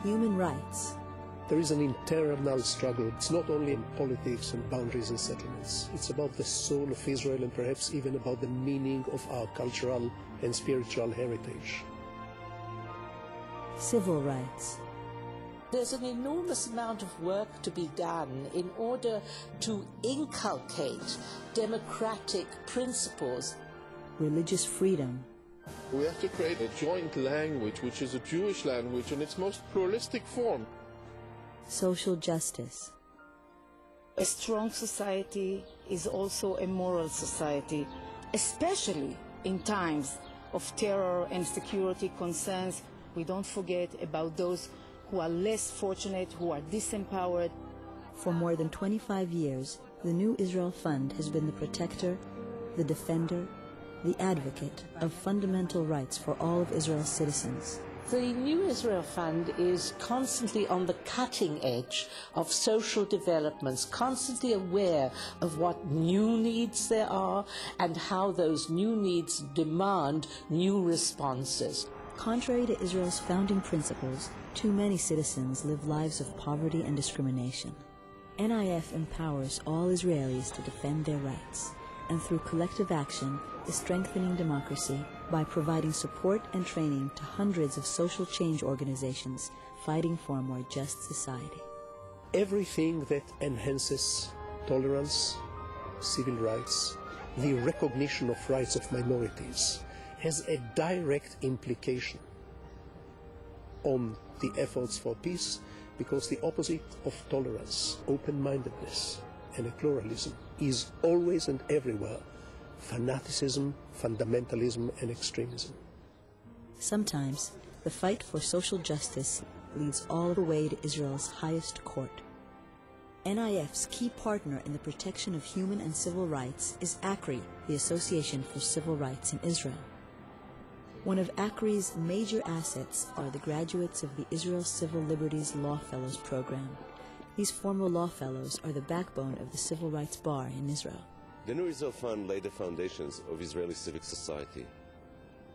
Human rights. There is an internal struggle. It's not only in politics and boundaries and settlements. It's about the soul of Israel and perhaps even about the meaning of our cultural and spiritual heritage. Civil rights. There's an enormous amount of work to be done in order to inculcate democratic principles. Religious freedom. We have to create a joint language, which is a Jewish language in its most pluralistic form. Social justice. A strong society is also a moral society, especially in times of terror and security concerns. We don't forget about those who are less fortunate, who are disempowered. For more than 25 years, the New Israel Fund has been the protector, the defender, the advocate of fundamental rights for all of Israel's citizens. The New Israel Fund is constantly on the cutting edge of social developments, constantly aware of what new needs there are and how those new needs demand new responses. Contrary to Israel's founding principles, too many citizens live lives of poverty and discrimination. NIF empowers all Israelis to defend their rights, and through collective action is strengthening democracy by providing support and training to hundreds of social change organizations fighting for a more just society. Everything that enhances tolerance, civil rights, the recognition of rights of minorities, has a direct implication on the efforts for peace, because the opposite of tolerance, open-mindedness, and a pluralism is always and everywhere fanaticism, fundamentalism, and extremism. Sometimes the fight for social justice leads all the way to Israel's highest court. NIF's key partner in the protection of human and civil rights is ACRI, the Association for Civil Rights in Israel. One of ACRI's major assets are the graduates of the Israel Civil Liberties Law Fellows program. These former law fellows are the backbone of the civil rights bar in Israel. The New Israel Fund laid the foundations of Israeli civic society,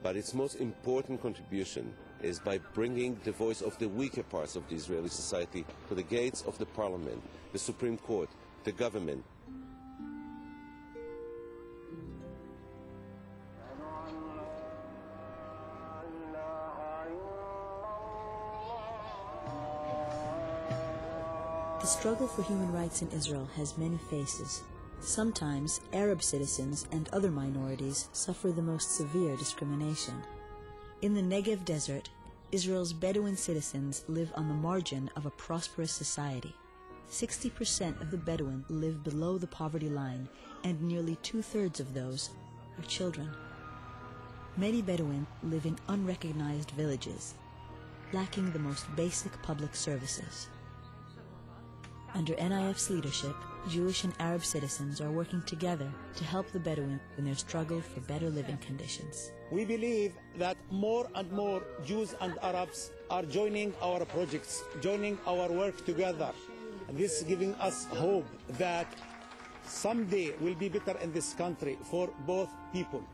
but its most important contribution is by bringing the voice of the weaker parts of the Israeli society to the gates of the parliament, the Supreme Court, the government. The struggle for human rights in Israel has many faces. Sometimes Arab citizens and other minorities suffer the most severe discrimination. In the Negev desert, Israel's Bedouin citizens live on the margin of a prosperous society. 60% of the Bedouin live below the poverty line, and nearly 2/3 of those are children. Many Bedouin live in unrecognized villages, lacking the most basic public services. Under NIF's leadership, Jewish and Arab citizens are working together to help the Bedouin in their struggle for better living conditions. We believe that more and more Jews and Arabs are joining our projects, joining our work together. And this is giving us hope that someday will be better in this country for both people.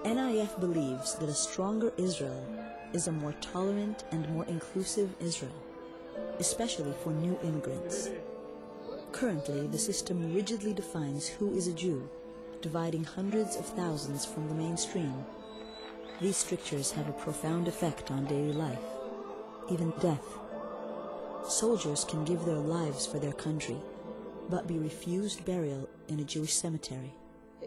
NIF believes that a stronger Israel is a more tolerant and more inclusive Israel, especially for new immigrants. Currently, the system rigidly defines who is a Jew, dividing hundreds of thousands from the mainstream. These strictures have a profound effect on daily life, even death. Soldiers can give their lives for their country, but be refused burial in a Jewish cemetery.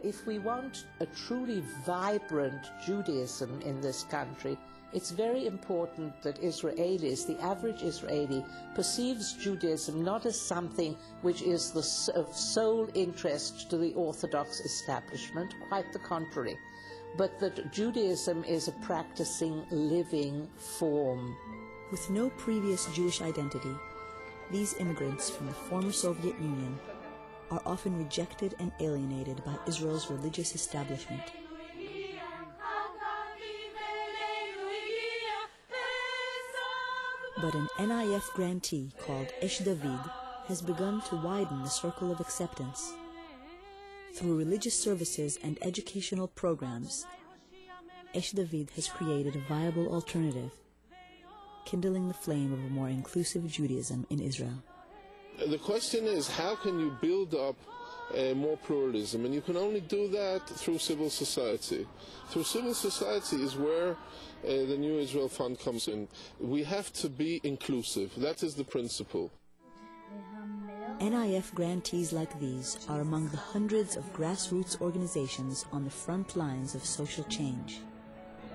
If we want a truly vibrant Judaism in this country, it's very important that Israelis, the average Israeli, perceives Judaism not as something which is of sole interest to the Orthodox establishment, quite the contrary, but that Judaism is a practicing, living form. With no previous Jewish identity, these immigrants from the former Soviet Union are often rejected and alienated by Israel's religious establishment. But an NIF grantee called Esh David has begun to widen the circle of acceptance. Through religious services and educational programs, Esh David has created a viable alternative, kindling the flame of a more inclusive Judaism in Israel. The question is, how can you build up more pluralism? And you can only do that through civil society. Through civil society is where the New Israel Fund comes in. We have to be inclusive. That is the principle. NIF grantees like these are among the hundreds of grassroots organizations on the front lines of social change.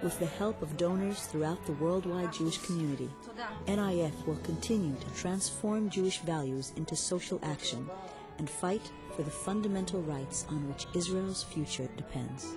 With the help of donors throughout the worldwide Jewish community, NIF will continue to transform Jewish values into social action and fight for the fundamental rights on which Israel's future depends.